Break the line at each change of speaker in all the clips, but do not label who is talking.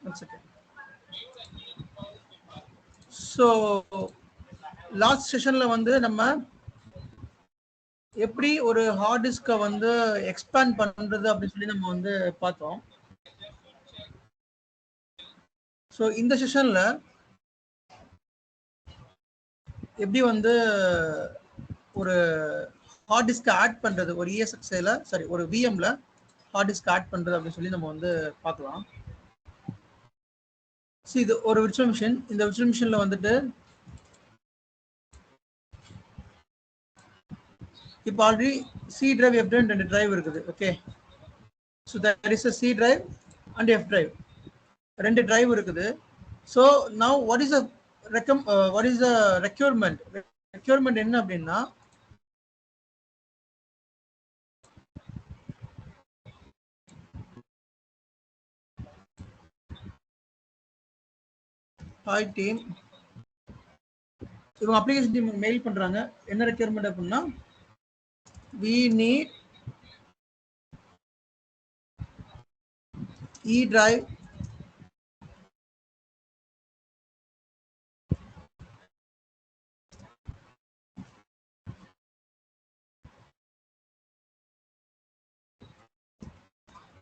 One second. So last sessionல வந்து நம்ம எப்படி ஒரு ஹார்ட் டிஸ்கை வந்து எக்ஸ்பேண்ட் பண்றது அப்படின்னு சொல்லி நம்ம வந்து பார்த்தோம். ஸோ இந்த செஷன்ல எப்படி வந்து ஒரு ஹார்ட் டிஸ்க் ஆட் பண்றது, ஒரு ESXல சாரி ஒரு VMல ஹார்ட் டிஸ்க் ஆட் பண்றது அப்படின்னு சொல்லி நம்ம வந்து பார்க்கலாம். ஸோ இது ஒரு விர்ச்சுவல் மிஷின். இந்த விர்ச்சுவல் மிஷின்ல வந்துட்டு இப்போ already C drive F drive 2 drive இருக்குது. Okay, so there is a C drive and F drive, 2 drive இருக்குது. So now what is the requirement என்ன அப்படின்னா, ஹாய் டீம், இவங்க அப்ளிகேஷன் டீம் மெயில் பண்றாங்க. என்ன ரெக்யூர்மெண்ட் அப்படின்னா, we need E drive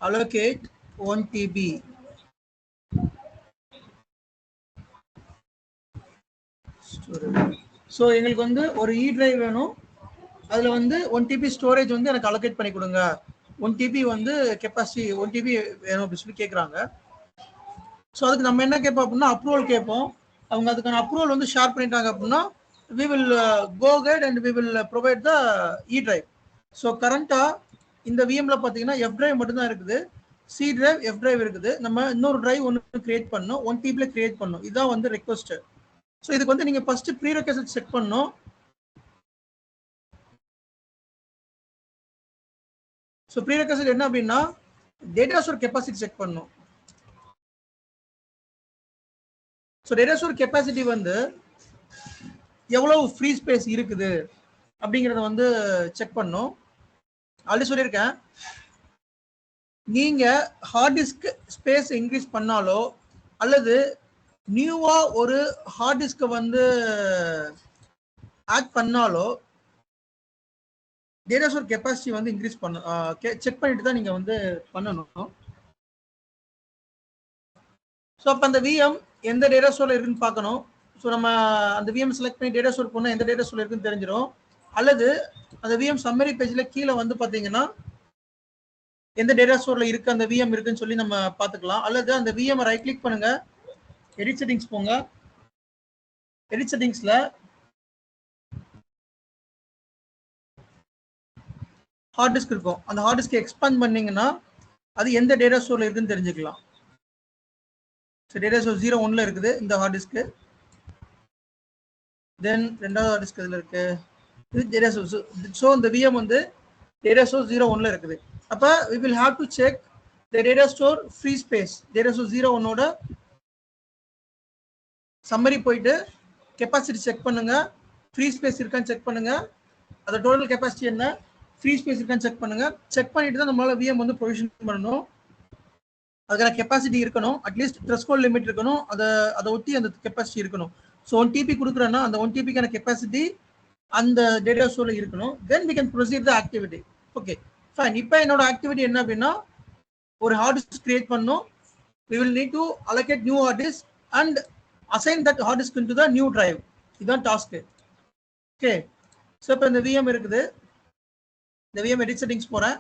allocate 1 TB. So எங்களுக்கு வந்து ஒரு E டிரைவ் வேணும், அதுல வந்து 1 TB ஸ்டோரேஜ் வந்து எனக்கு அலோகேட் பண்ணி கொடுங்க, 1 TB வந்து கெப்பாசிட்டி 1 TB வேணும் அப்படின்னு சொல்லி கேட்குறாங்க. ஸோ அதுக்கு நம்ம என்ன கேட்போம் அப்படின்னா, அப்ரூவல் கேட்போம். அவங்க அதுக்கான அப்ரூவல் வந்து ஷேர் பண்ணிட்டாங்க அப்படின்னா we will go ahead and we will provide the E drive. So கரண்டா இந்த VMல பார்த்தீங்கன்னா F டிரைவ் மட்டும்தான் இருக்குது, C டிரைவ் F டிரைவ் இருக்குது. நம்ம இன்னொரு டிரைவ் ஒன்று கிரியேட் பண்ணணும், 1 TB கிரியேட் பண்ணணும். இதுதான் வந்து ரெக்வஸ்ட். ஸோ இதுக்கு வந்து நீங்க ஃபர்ஸ்ட் ப்ரீரெக்விசிட் செக் பண்ணணும். ஸோ ப்ரீரெக்விசிட் என்ன அப்படின்னா, டேட்டா ஸ்டோர் கெப்பாசிட்டி செக் பண்ணணும். ஸோ டேட்டா ஸ்டோர் கெப்பாசிட்டி வந்து எவ்வளவு ஃப்ரீ ஸ்பேஸ் இருக்குது அப்படிங்கிறத வந்து செக் பண்ணணும். ஆல்ரெடி சொல்லியிருக்கேன், நீங்க ஹார்ட் டிஸ்க் ஸ்பேஸ் இன்க்ரீஸ் பண்ணாலோ அல்லது நியூவா ஒரு ஹார்ட் டிஸ்க் வந்து ஆட் பண்ணாலோ டேட்டா ஸ்டோர் கெப்பாசிட்டி வந்து இன்க்ரீஸ் செக் பண்ணிட்டு தான் நீங்க வந்து பண்ணணும். ஸோ அப்போ அந்த VM எந்த டேட்டா ஸ்டோர்ல இருக்குன்னு பார்க்கணும். ஸோ நம்ம அந்த VM செலக்ட் பண்ணி டேட்டா ஸ்டோர் பண்ணால் எந்த டேட்டா ஸ்டோர்ல இருக்குன்னு தெரிஞ்சிடும். அல்லது அந்த VM சம்மரி பேஜ்ல கீழே வந்து பார்த்தீங்கன்னா எந்த டேட்டா ஸ்டோர்ல இருக்கு அந்த VM இருக்குன்னு சொல்லி நம்ம பார்த்துக்கலாம். அல்லது அந்த VM ரைட் கிளிக் பண்ணுங்க, எடிட் செட்டிங்ஸ் போங்க, எடிட் செட்டிங்ஸ்ல ஹார்ட் டிஸ்க் இருக்கும். அந்த ஹார்ட் டிஸ்க் எக்ஸ்பேண்ட் பண்ணீங்கன்னா அது எந்த டேட்டா ஸ்டோர்ல இருக்குன்னு தெரிஞ்சுக்கலாம். ஸோ டேட்டா ஸ்டோர் 01ல இருக்குது இந்த ஹார்ட் டிஸ்க். தென் ரெண்டாவது ஹார்ட் டிஸ்க் இதில் இருக்கு, இது டேட்டா ஸ்டோர். ஸோ இந்த VM வந்து டேட்டா ஸ்டோர் 01ல இருக்குது. அப்போ we will have to check the data store free space. Data store 01ஓட சம்மரி போயிட்டு கெப்பாசிட்டி செக் பண்ணுங்க, ஃப்ரீ ஸ்பேஸ் இருக்கான்னு செக் பண்ணுங்க, அதோட டோட்டல் கெப்பாசிட்டி என்ன, ஃப்ரீ ஸ்பேஸ் இருக்கான்னு செக் பண்ணுங்க. செக் பண்ணிட்டு தான் நம்மளால VM வந்து ப்ரொவிஷன் பண்ணணும். அதுக்கான கெப்பாசிட்டி இருக்கணும், அட்லீஸ்ட் த்ரெஷ்ஹோல்ட் லிமிட் இருக்கணும், அதை ஒட்டி அந்த கெப்பாசிட்டி இருக்கணும். ஸோ 1 TB கொடுக்குறேன்னா அந்த 1 TBக்கான கெப்பாசிட்டி அந்த டேட்டா ஸ்டோர்ல இருக்கணும். தென் we can proceed the activity. Okay fine. இப்போ என்னோட ஆக்டிவிட்டி என்ன அப்படின்னா, ஒரு ஹார்ட் டிஸ்க் கிரியேட் பண்ணணும். we will need to allocate new hard disk and assign that hard disk into the new drive. இதுதான் டாஸ்க். ஓகே, ஸோ இப்போ இந்த VM இருக்குது, இந்த VM எடிட் செட்டிங்ஸ் போறேன்.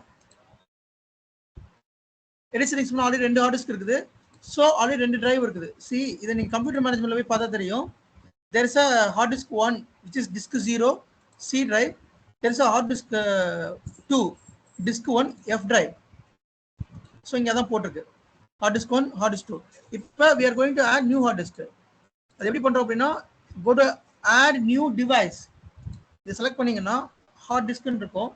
Edit settings already 2 hard disk இருக்குது. So already 2 drive இருக்குது. C இதை நீங்க கம்ப்யூட்டர் மேனேஜ்மெண்ட்ல போய் பார்த்தா தெரியும். there is a hard disk 1 which is disk 0 C drive. there is a hard disk 2 disk 1 F drive. So இங்கே தான் போட்டிருக்கு hard disk 1 hard disk 2. இப்போ we are going to add new hard disk. அது எப்படி பண்றோம் அப்படின்னா, go to add new device. இதை select பண்ணீங்கன்னா ஹார்ட் டிஸ்க்னு இருக்கும்.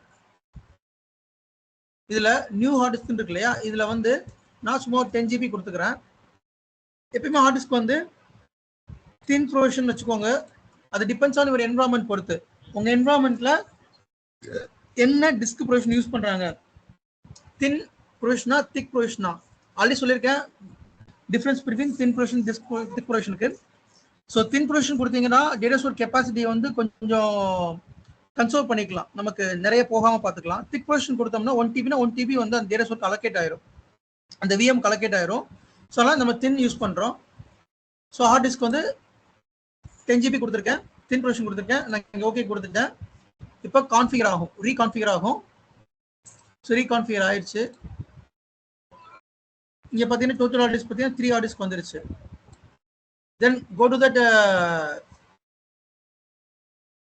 இதுல நியூ ஹார்ட் டிஸ்க் இருக்கு இல்லையா, இதுல வந்து நான் சும்மா 10 GB கொடுத்துக்கிறேன். எப்பயுமே ஹார்ட் டிஸ்க் வந்து தின் ப்ரொவிஷன் வச்சுக்கோங்க. அது டிபெண்ட்ஸ் ஆன் யுவர் என்வரான்மெண்ட் பொறுத்து. உங்க என்வரான்மெண்ட்ல என்ன டிஸ்க் ப்ரொவிஷன் யூஸ் பண்றாங்க, தின் ப்ரொவிஷனா திக் ப்ரொவிஷனா. ஆல்ரெடி சொல்லியிருக்கேன், டிஃபரன்ஸ் பிட்வீன் தின் ப்ரொவிஷன் திக் ப்ரொவிஷனுக்கு. ஸோ தின் ப்ரொவிஷன் கொடுத்தீங்கன்னா டேட்டா ஸ்டோர் கெப்பாசிட்டியை வந்து கொஞ்சம் கன்சர்வ் பண்ணிக்கலாம், நமக்கு நிறைய போகாமல் பார்த்துக்கலாம். திக் ப்ரொவிஷன் கொடுத்தோம்னா 1 TB னா 1 TB வந்து அந்த டேட்டா ஸ்டோர் அலோகேட் ஆயிரும், அந்த VM அலோகேட் ஆயிரும். ஸோ அதனால் நம்ம தின் யூஸ் பண்ணுறோம். ஸோ ஹார்ட் டிஸ்க் வந்து 10 GB கொடுத்துருக்கேன், தின் ப்ரொவிஷன் கொடுத்துருக்கேன், நான் இங்கே ஓகே கொடுத்துட்டேன். இப்போ கான்ஃபிகர் ஆகும், ரீகான்ஃபிகர் ஆகும். ஸோ ரீகான்ஃபிகர் ஆயிடுச்சு. இங்கே பார்த்தீங்கன்னா டோட்டல் ஹார்ட் டிஸ்க் பார்த்தீங்கன்னா 3 ஹார்ட் டிஸ்க் வந்துருச்சு. தென் கோ டு தட்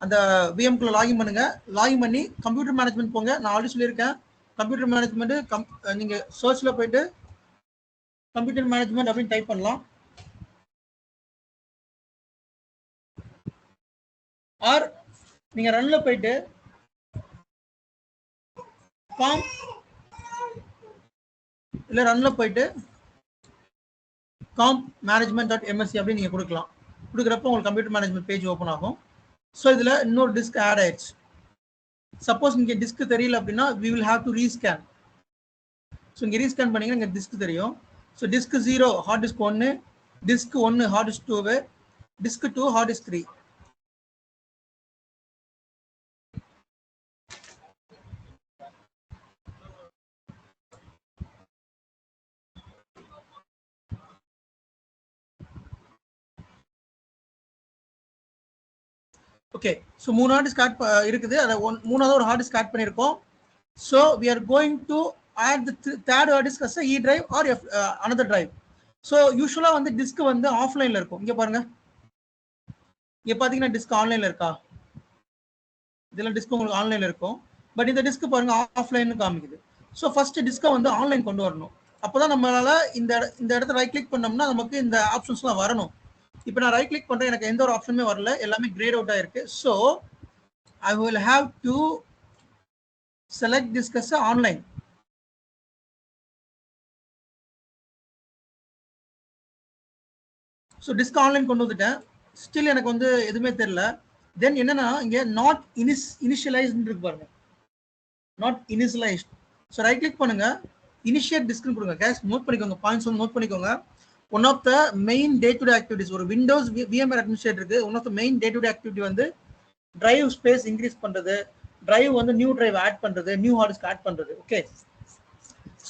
அந்த விஎம்குள்ள லாகின் பண்ணுங்க. லாகின் பண்ணி கம்ப்யூட்டர் மேனேஜ்மெண்ட் போங்க. நான் ஆல்ரெடி சொல்லியிருக்கேன், கம்ப்யூட்டர் மேனேஜ்மெண்ட் நீங்க சர்ச்ல போயிட்டு கம்ப்யூட்டர் மேனேஜ்மெண்ட் அப்படின்னு டைப் பண்ணலாம். ஆர் நீங்க ரன்ல போயிட்டு காம் இல்ல ரன்ல போயிட்டு காம் management.msc அப்படின்னு நீங்க கொடுக்கலாம். கொடுக்குறப்ப உங்களுக்கு கம்ப்யூட்டர் மேனேஜ்மெண்ட் பேஜ் ஓப்பன் ஆகும். ஸோ இதுல இன்னொரு டிஸ்க் ஆட் ஆயிடுச்சு. சப்போஸ் இங்கே டிஸ்க் தெரியல அப்படின்னா we will have to rescan. So இங்கே ரீஸ்கேன் பண்ணீங்கன்னா இங்கே டிஸ்க் தெரியும். So disk 0 hard disk 1, disk 1 hard disk 2, disk 2 hard disk 3. Okay, so 3 hard disk add இருக்குது. அதை மூணாவது ஒரு ஹார்ட் டிஸ்க் ஆட் பண்ணியிருக்கோம். So we are going to add the third hard disk as a E drive or another drive. So யூஸ்வலாக வந்து disk வந்து ஆஃப்லைனில் இருக்கும். இங்கே பாருங்க, இங்கே பார்த்தீங்கன்னா டிஸ்க் ஆன்லைனில் இருக்கா? இதெல்லாம் டிஸ்க் உங்களுக்கு ஆன்லைனில் இருக்கும். பட் இந்த டிஸ்க் பாருங்க ஆஃப்லைன் காமிக்குது. ஸோ ஃபர்ஸ்ட் டிஸ்கை வந்து ஆன்லைன் கொண்டு வரணும். அப்போதான் நம்மளால இந்த இடத்துல ரைட் கிளிக் பண்ணோம்னா நமக்கு இந்த ஆப்ஷன்ஸ்லாம் வரணும். இப்போ நான் ரைட் கிளிக் பண்ணுறேன், எனக்கு எந்த ஒரு ஆப்ஷனுமே வரல, எல்லாமே கிரேட் அவுட் ஆயிருக்கு. So I will have to select disk as online. So disk online கொண்டு வந்துட்டேன். ஸ்டில் எனக்கு வந்து எதுவுமே தெரியல. தென் என்னன்னா இங்கே நாட் இனிஷியலைஸ்ட் இருக்கு பாருங்க, not initialized. So right click பண்ணுங்க, இனிஷியேட் டிஸ்க்னு கொடுங்க. கேஸ் நோட் பண்ணிக்கோங்க, பாயிண்ட்ஸ் வந்து நோட் பண்ணிக்கோங்க. One of the main day to day activities, ஒரு விண்டோஸ் VMware அட்மினிஸ்ட்ரேட்டருக்கு one of the main day to day activity வந்து டிரைவ் ஸ்பேஸ் இன்க்ரீஸ் பண்றது, டிரைவ் வந்து நியூ டிரைவ் ஆட் பண்றது, நியூ ஹார்ட் டிஸ்க் ஆட் பண்றது. Okay,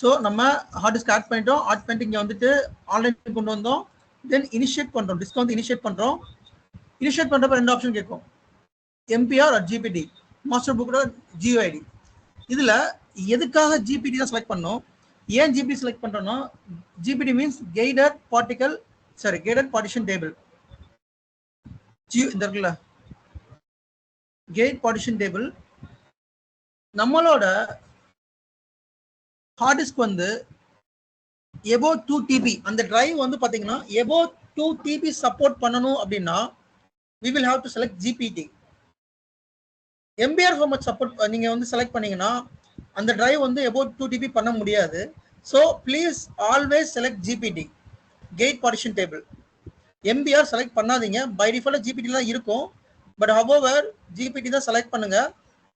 so நம்ம hard disk add பண்ணிட்டோம். Add பண்ணிட்டு இங்கே வந்துட்டு ஆன்லைன் கொண்டு வந்தோம். தென் இனிஷியேட் பண்றோம், டிஸ்க் வந்து இனிஷியேட் பண்றோம். இனிஷியேட் பண்றப்ப ரெண்டு ஆப்ஷன் கேட்கும், MPR or GPD, master book GUID. இதுல எதுக்காக GPD தான் செலக்ட் பண்ணோம்? ஏன் GPD செலக்ட் பண்றோம்னா GPD means guided partition table. இந்த இருக்குல்ல கேட் பார்ட்டிஷன் டேபிள், நம்மளோட ஹார்ட் டிஸ்க் வந்து above 2 TB, அந்த டிரைவ் வந்து பாத்தீங்கன்னா above 2 TB சப்போர்ட் பண்ணணும் அப்படின்னா we will have to select GPT. MBR format support நீங்க வந்து செலக்ட் பண்ணீங்கன்னா அந்த டிரைவ் வந்து above 2 TB பண்ண முடியாது. So please always select GPT, கேட் பார்ட்டிஷன் டேபிள். MBR செலக்ட் பண்ணாதீங்க, பை டிஃபால்ட் GPT தான் இருக்கும். பட் ஹவவர் GPT தான் செலக்ட் பண்ணுங்க.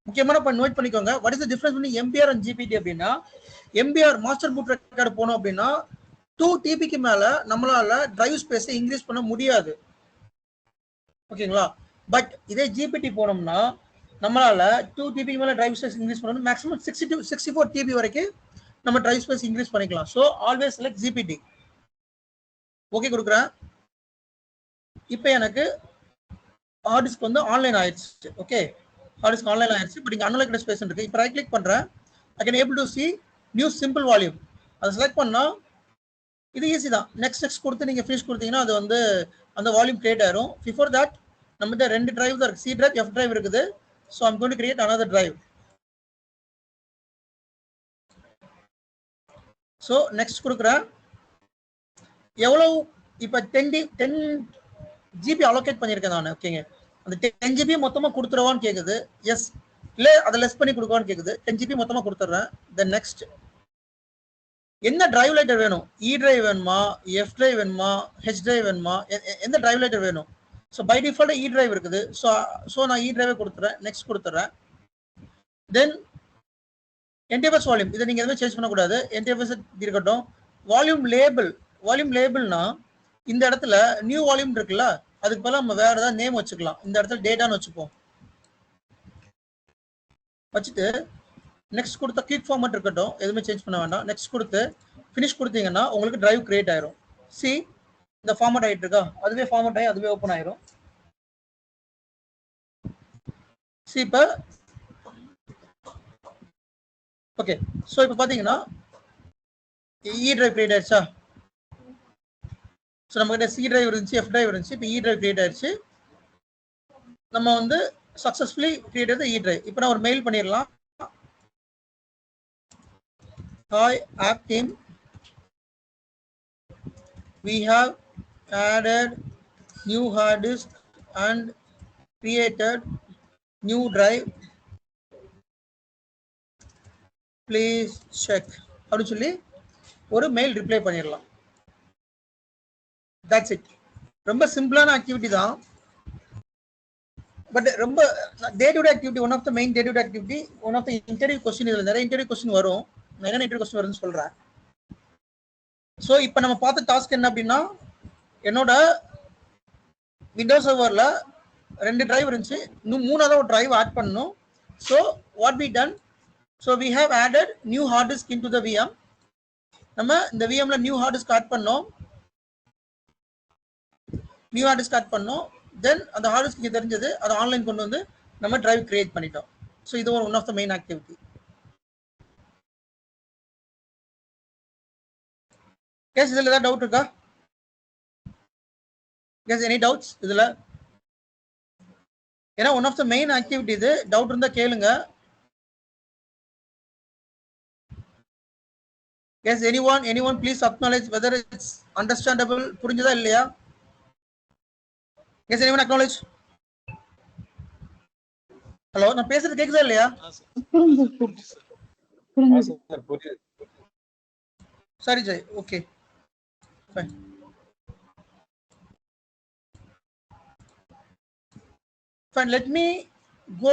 முக்கியமான நோட் பண்ணிக்கோங்க, what is the difference between MBR and GPT அப்படின்னா, MBR மாஸ்டர் பூட் ரெக்கார்டு போனோம் அப்படின்னா 2 TBக்கு மேல நம்மளால டிரைவ் ஸ்பேஸை இன்க்ரீஸ் பண்ண முடியாது. ஓகேங்களா? பட் இதே GPT போனோம்னா நம்மளால 2 TBக்கு மேல டிரைவ் ஸ்பேஸ் இன்க்ரீஸ் பண்ணணும். மேக்ஸிமம் 64 TB வரைக்கும் நம்ம டிரைவ் ஸ்பேஸ் இன்க்ரீஸ் பண்ணிக்கலாம். So always select GPT. Okay கொடுக்குறேன். இப்போ எனக்கு ஹார்ட் டிஸ்க் வந்து ஆன்லைன் ஆயிடுச்சு. ஓகே, ஹார்ட் டிஸ்க் ஆன்லைன் ஆயிடுச்சு. பட் இங்கே அன்அலோகேட்டட் ஸ்பேஸ் இருக்கு. இப்போ ரைட் கிளிக் பண்றேன், I can able to C new simple volume. அதை செலக்ட் பண்ணா இது ஈஸி தான். நெக்ஸ்ட் கொடுத்து நீங்க ஃபினிஷ் கொடுத்தீங்கன்னா அது வந்து அந்த வால்யூம் கிரியேட் ஆயிரும். பிஃபோர் தட் நம்மகிட்ட 2 டிரைவ் தான் இருக்கு, C டிரைவ், F டிரைவ் இருக்குது. So I'm going to create another drive. So next கொடுக்குறேன். எவ்வளவு இப்போ 10 GB அலோகேட் பண்ணியிருக்கேன் நான். ஓகேங்க, அந்த 10 GB மொத்தமாக கொடுத்துருவான்னு கேட்குது. எஸ், இல்லை அதை லெஸ் பண்ணி கொடுக்குவான்னு கேட்குது. 10 GB மொத்தமாக கொடுத்துட்றேன். தென் நெக்ஸ்ட் என்ன டிரைவ் லைட்டர் வேணும்? இ டிரைவ் வேணுமா, எஃப் டிரைவ் வேணுமா, ஹெச் டிரைவ் வேணுமா, எந்த டிரைவ் லைட்டர் வேணும்? So by default E drive இருக்குது. ஸோ நான் இ டிரைவே கொடுத்துறேன். நெக்ஸ்ட் கொடுத்துட்றேன். தென் NTFS வால்யூம், இதை நீங்கள் எதுவுமே சேஞ்ச் பண்ணக்கூடாது. NTFS இருக்கட்டும். வால்யூம் லேபிள் வால்யூம் லேபிள்னா இந்த இடத்துல நியூ வால்யூம் இருக்குல்ல, அதுக்கு பதிலா நம்ம வேற ஏதாவது நேம் வச்சுக்கலாம். இந்த இடத்துல டேட்டான்னு வச்சுப்போம். வச்சுட்டு நெக்ஸ்ட் கொடுத்த கிளிக் ஃபார்மட் இருக்கட்டும், எதுவுமே சேஞ்ச் பண்ண வேண்டாம். நெக்ஸ்ட் கொடுத்து ஃபினிஷ் கொடுத்தீங்கன்னா உங்களுக்கு டிரைவ் கிரியேட் ஆயிரும். சி இந்த ஃபார்மட் ஆகிட்டு இருக்கா, அதுவே ஃபார்மட் ஆகி அதுவே ஓப்பன் ஆயிரும். சி இப்போ ஓகே. ஸோ இப்போ பார்த்தீங்கன்னா இ டிரைவ் கிரியேட் ஆயிடுச்சா? ஸோ நம்ம கிட்ட சி டிரைவ் இருந்துச்சு, எஃப் டிரைவ் இருந்துச்சு, இப்போ இ டிரைவ் கிரியேட் ஆயிடுச்சு. நம்ம வந்து சக்ஸஸ்ஃபுல்லி கிரியேட்டட் இ டிரைவ். இப்போ நான் ஒரு மெயில் பண்ணிடலாம். Hi app team, we have added new hard disk and created new drive, please check அப்படின்னு சொல்லி ஒரு மெயில் ரிப்ளை பண்ணிடலாம். That's it. ரொம்ப சிம்பிளான ஆக்டிவிட்டி தான், பட் ரொம்ப day to day activity. One of the main day to day activity, one of the interview question. இதில் நிறைய இன்டர்வியூ கொஸ்டின் வரும். நான் என்ன இன்டர்வியூ கொஸ்டின் வரும்னு சொல்கிறேன். ஸோ இப்போ நம்ம பார்த்த டாஸ்க் என்ன அப்படின்னா, என்னோட விண்டோஸ் சர்வரில் 2 டிரைவ் இருந்துச்சு, இன்னும் 3வது ஒரு டிரைவ் ஆட் பண்ணணும். So what we done, so we have added new hard disk into the VM. நம்ம இந்த விஎம்ல நியூ ஹார்ட் டிஸ்க் ஆட் பண்ணோம், நியூ ஹார்ட் டிஸ்க் ஆட் பண்ணோம். தென் அந்த ஹார்ட் டிஸ்க்கு தெரிஞ்சது, அதை ஆன்லைன் கொண்டு வந்து நம்ம டிரைவ் கிரியேட் பண்ணிட்டோம். ஸோ இது one of the main activity. Guys இதில் ஏதாவது டவுட் இருக்கா? கேஸ் எனி டவுட்ஸ் இதில்? ஏன்னா one of the main activity இது. டவுட் இருந்தால் கேளுங்க. Yes, anyone please acknowledge whether it's understandable. புரிஞ்சதா இல்லையா? Yes, anyone acknowledge? ஹலோ, நான் பேசுறது கேக்குதா இல்லையா? சரி Jai, okay fine. Fine, let me go